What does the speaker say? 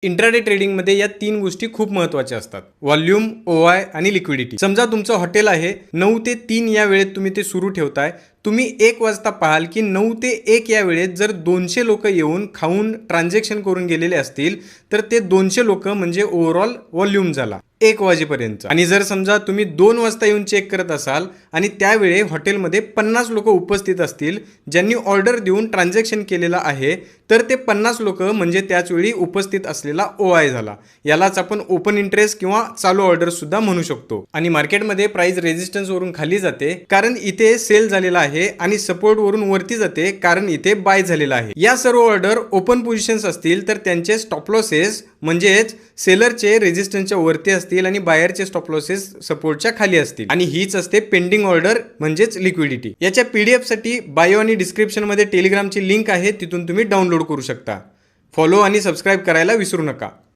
Intraday ट्रेडिंगमध्ये या तीन गोष्टी खूप महत्त्वाच्या असतात: व्हॉल्यूम, ओआय आणि लिक्विडिटी. समजा तुमचं हॉटेल आहे, 9 ते 3 या वेळेत तुम्ही ते सुरू ठेवताय. तुम्ही 1 वाजता पाहाल की 9 ते 1 या वेळेत जर 200 लोक येऊन खाऊन ट्रान्झॅक्शन करून गेलेले असतील तर ते 200 लोक म्हणजे ओव्हरऑल व्हॉल्यूम झाला 1 वाजेपर्यंत. आणि जर समजा तुम्ही 2 वाजता येऊन चेक करत असाल आणि त्यावेळी हॉटेलमध्ये 50 लोक उपस्थित असतील ज्यांनी ऑर्डर देऊन ट्रान्झॅक्शन केलेला आहे, तर ते 50 लोक म्हणजे त्याच वेळी उपस्थित असलेला ओआय झाला. यालाच आपण ओपन इंटरेस्ट किंवा चालू ऑर्डर सुद्धा म्हणू शकतो. आणि मार्केटमध्ये प्राइस रेजिस्टन्स वरून खाली जाते कारण इथे सेल झालेला आहे आणि सपोर्ट वरून वरती जाते कारण इथे बाय झालेला आहे. या सर्व ऑर्डर ओपन पोझिशन्स असतील तर त्यांचे स्टॉप लॉसेस म्हणजेच सेलरचे रेजिस्टन्सच्या वरती असतील आणि बायरचे स्टॉप लॉसेस सपोर्टच्या खाली असतील. आणि हीच असते पेंडिंग ऑर्डर म्हणजेच लिक्विडिटी. याच्या पीडीएफ साठी बायो आणि डिस्क्रिप्शन मध्ये टेलिग्रामची लिंक आहे, तिथून तुम्ही डाउनलोड करू शकता. फॉलो आणि सबस्क्राईब करायला विसरू नका.